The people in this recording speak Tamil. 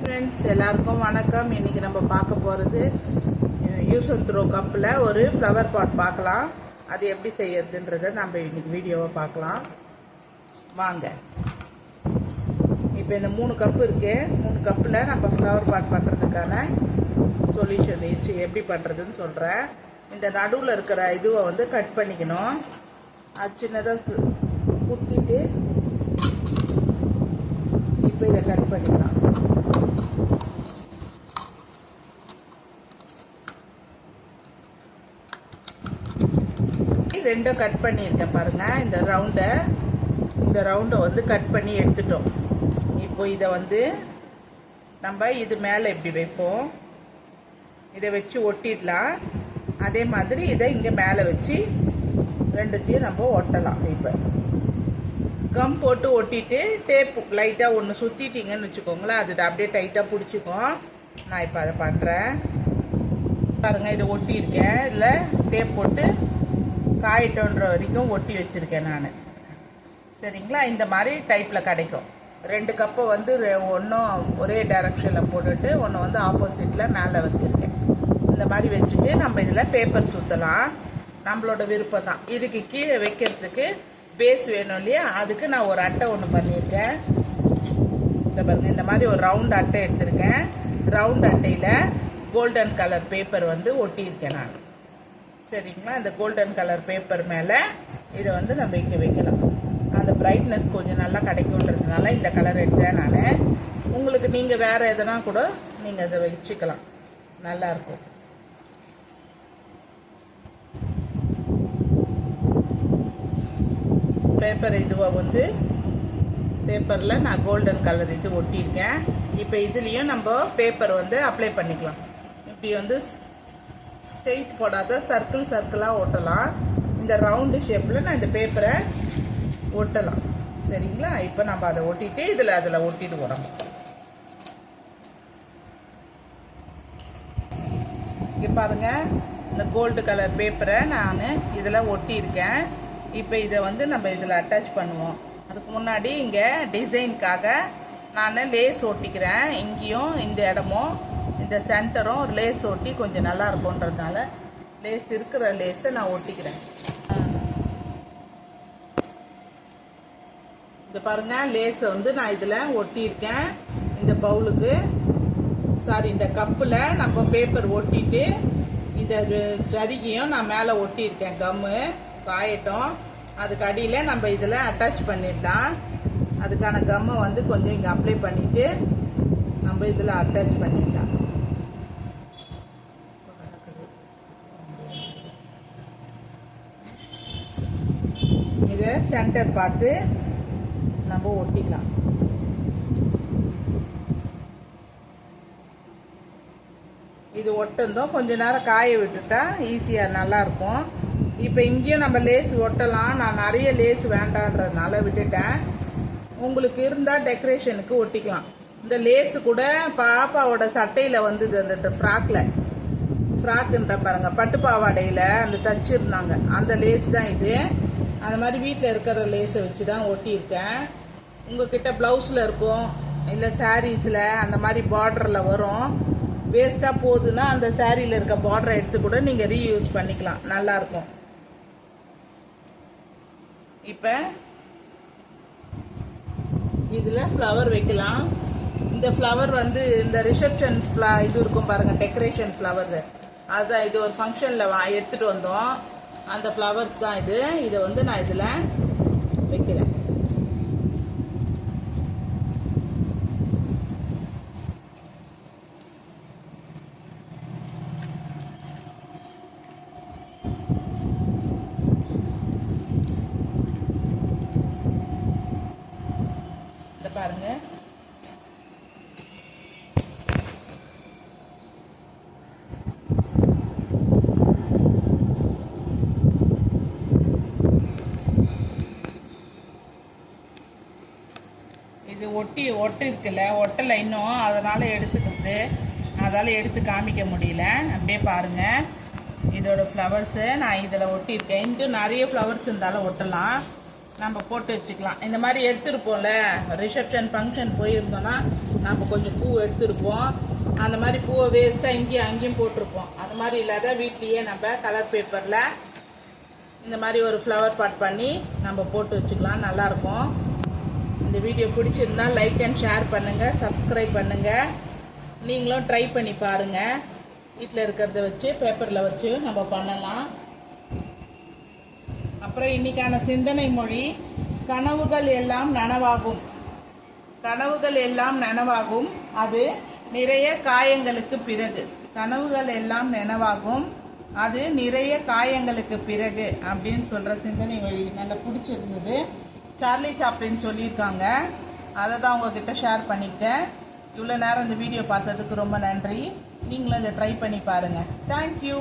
ஃப்ரெண்ட்ஸ் எல்லாருக்கும் வணக்கம். இன்றைக்கி நம்ம பார்க்க போகிறது யூஸ் அண்ட் த்ரோ கப்பில் ஒரு ஃப்ளவர் பாட் பார்க்கலாம். அது எப்படி செய்யறதுன்றதை நம்ம இன்றைக்கி வீடியோவை பார்க்கலாம் வாங்க. இப்போ இந்த 3 கப்பு இருக்குது. 3 கப்பில் நம்ம ஃப்ளவர் பாட் பண்ணுறதுக்கான சொல்யூஷன் எப்படி பண்ணுறதுன்னு சொல்கிறேன். இந்த நடுவில் இருக்கிற இதுவை வந்து கட் பண்ணிக்கணும். அது சின்னதாக குத்திட்டு இப்போ இதை கட் பண்ணிக்கலாம். ரெண்டும் கட் பண்ணியிருக்கேன் பாருங்கள். இந்த ரவுண்டை வந்து கட் பண்ணி எடுத்துட்டோம். இப்போ இதை வந்து நம்ம இது மேலே இப்படி வைப்போம். இதை வச்சு ஒட்டிடலாம். அதே மாதிரி இதை இங்கே மேலே வச்சு ரெண்டுத்தையும் நம்ம ஒட்டலாம். இப்போ கம் போட்டு ஒட்டிட்டு டேப் லைட்டாக ஒன்று சுற்றிட்டிங்கன்னு வச்சுக்கோங்களேன், அது அப்படியே டைட்டாக பிடிச்சிக்கும். நான் இப்போ அதை பண்ணுறேன் பாருங்கள். இதை ஒட்டியிருக்கேன். இதில் டேப் போட்டு காயிட்டோன்ற வரைக்கும் ஒட்டி வச்சுருக்கேன் நான். சரிங்களா? இந்த மாதிரி டைப்பில் கிடைக்கும். 2 கப்பை வந்து ஒன்றும் ஒரே டைரக்ஷனில் போட்டுட்டு ஒன்று வந்து ஆப்போசிட்டில் மேலே வச்சுருக்கேன். இந்த மாதிரி வச்சுட்டு நம்ம இதில் பேப்பர் சுற்றலாம். நம்மளோட விருப்பம் தான். இதுக்கு கீழே வைக்கிறதுக்கு பேஸ் வேணும் இல்லையா, அதுக்கு நான் ஒரு அட்டை ஒன்று பண்ணியிருக்கேன். இந்த பாருங்கள், இந்த மாதிரி ஒரு ரவுண்ட் அட்டை எடுத்திருக்கேன். ரவுண்ட் அட்டையில் கோல்டன் கலர் பேப்பர் வந்து ஒட்டியிருக்கேன் நான். சரிங்களா? இந்த கோல்டன் கலர் பேப்பர் மேலே இதை வந்து நம்ம இங்கே வைக்கலாம். அந்த பிரைட்னஸ் கொஞ்சம் நல்லா கிடைக்குன்றதுனால இந்த கலர் எடுத்தேன் நான். உங்களுக்கு நீங்கள் வேறு எதனா கூட நீங்கள் அதை வச்சுக்கலாம், நல்லாயிருக்கும். பேப்பர் இதுவை வந்து பேப்பரில் நான் கோல்டன் கலர் இது ஒட்டியிருக்கேன். இப்போ இதுலேயும் நம்ம பேப்பர் வந்து அப்ளை பண்ணிக்கலாம். இப்படி வந்து ஸ்ட்ரெயிட் போடாத சர்க்கிளாக ஒட்டலாம். இந்த ரவுண்டு ஷேப்பில் நான் இந்த பேப்பரை ஒட்டலாம். சரிங்களா? இப்போ நம்ம அதை ஒட்டிட்டு அதில் ஒட்டிட்டு போகிறோம். இங்கே பாருங்கள், இந்த கோல்டு கலர் பேப்பரை நான் இதில் ஒட்டியிருக்கேன். இப்போ இதை வந்து நம்ம இதில் அட்டாச் பண்ணுவோம். அதுக்கு முன்னாடி இங்கே டிசைனுக்காக நான் லேஸ் ஒட்டிக்கிறேன். இங்கேயும் இந்த இடமும் இந்த சென்டரும் ஒரு லேஸ் ஒட்டி கொஞ்சம் நல்லா இருக்கும்ன்றதுனால லேஸ் இருக்கிற லேஸை நான் ஒட்டிக்கிறேன். இந்த பாருங்கள், லேஸை வந்து நான் இதில் ஒட்டியிருக்கேன். இந்த பவுலுக்கு இந்த கப்பில் நம்ம பேப்பர் ஒட்டிட்டு இந்த ஜரிகையும் நான் மேலே ஒட்டியிருக்கேன். கம்மு காயட்டும். அதுக்கு அடியில் நம்ம இதில் அட்டாச் பண்ணிடலாம். அதுக்கான கம்மை வந்து கொஞ்சம் இங்கே அப்ளை பண்ணிவிட்டு நம்ம இதில் அட்டாச் பண்ணிடலாம். இதை சென்டர் பார்த்து நம்ம ஒட்டிக்கலாம். இது ஒட்டந்தோம் கொஞ்ச நேரம் காய விட்டுட்டா ஈஸியாக நல்லாயிருக்கும். இப்போ இங்கேயும் நம்ம லேஸ் ஒட்டலாம். நான் நிறைய லேஸ் வேண்டான்றதுனால விட்டுட்டேன். உங்களுக்கு இருந்தால் டெக்கரேஷனுக்கு ஒட்டிக்கலாம். இந்த லேஸு கூட பாப்பாவோட சட்டையில் வந்து அந்த ஃப்ராக்குன்ற பாருங்கள், பட்டு பாவாடையில் அந்த தச்சிருந்தாங்க, அந்த லேஸ் தான் இது. அந்த மாதிரி வீட்டில் இருக்கிற லேஸை வச்சு தான் ஒட்டியிருக்கேன். உங்கள்கிட்ட ப்ளவுஸில் இருக்கும், இல்லை சாரீஸில் அந்த மாதிரி பார்டரில் வரும். வேஸ்ட்டாக போகுதுன்னா அந்த சாரியில் இருக்க பார்டரை எடுத்து கூட நீங்கள் ரீயூஸ் பண்ணிக்கலாம், நல்லாயிருக்கும். இப்போ இதில் ஃப்ளவர் வைக்கலாம். இந்த ஃப்ளவர் வந்து இந்த ரிசப்ஷன் இது இருக்கும் பாருங்கள், டெக்கரேஷன் ஃப்ளவர். அதுதான் இது ஒரு ஃபங்க்ஷனில் எடுத்துகிட்டு வந்தோம். அந்த ஃப்ளவர்ஸ் தான் இது. இதை வந்து நான் இதில் வைக்கிறேன். இந்த பாருங்க, இது ஒட்டு இருக்குல்ல, ஒட்டலை இன்னும், அதனால் எடுத்துக்கிறது, அதால் எடுத்து காமிக்க முடியல. அப்படியே பாருங்கள். இதோட ஃப்ளவர்ஸை நான் இதில் ஒட்டியிருக்கேன். இன்னும் நிறைய ஃப்ளவர்ஸ் இருந்தாலும் ஒட்டலாம், நம்ம போட்டு வச்சுக்கலாம். இந்த மாதிரி எடுத்துருப்போம்ல, ரிசப்ஷன் ஃபங்க்ஷன் போயிருந்தோன்னா நம்ம கொஞ்சம் பூ எடுத்துருப்போம். அந்த மாதிரி பூவை வேஸ்ட்டாக இங்கேயும் அங்கேயும் போட்டிருப்போம். அந்த மாதிரி இல்லாத வீட்லேயே நம்ம கலர் பேப்பரில் இந்த மாதிரி ஒரு ஃப்ளவர் பாட் பண்ணி நம்ம போட்டு வச்சுக்கலாம், நல்லாயிருக்கும். இந்த வீடியோ பிடிச்சிருந்தா லைக் அண்ட் ஷேர் பண்ணுங்கள், சப்ஸ்கிரைப் பண்ணுங்கள். நீங்களும் ட்ரை பண்ணி பாருங்கள். வீட்டில் இருக்கிறத வச்சு பேப்பரில் வச்சு நம்ம பண்ணலாம். அப்புறம் இன்னைக்கான சிந்தனை மொழி, கனவுகள் எல்லாம் நனவாகும். கனவுகள் எல்லாம் நனவாகும், அது நிறைய காயங்களுக்கு பிறகு. கனவுகள் எல்லாம் நனவாகும், அது நிறைய காயங்களுக்கு பிறகு அப்படின்னு சொல்கிற சிந்தனை மொழி நல்லா பிடிச்சிருந்தது. சார்லி சாப்ளின் சொல்லியிருக்காங்க, அதை தான் உங்ககிட்ட ஷேர் பண்ணிக்கிட்டேன். இவ்வளோ நேரம் இந்த வீடியோ பார்த்ததுக்கு ரொம்ப நன்றி. நீங்களும் இதை ட்ரை பண்ணி பாருங்கள். தேங்க்யூ.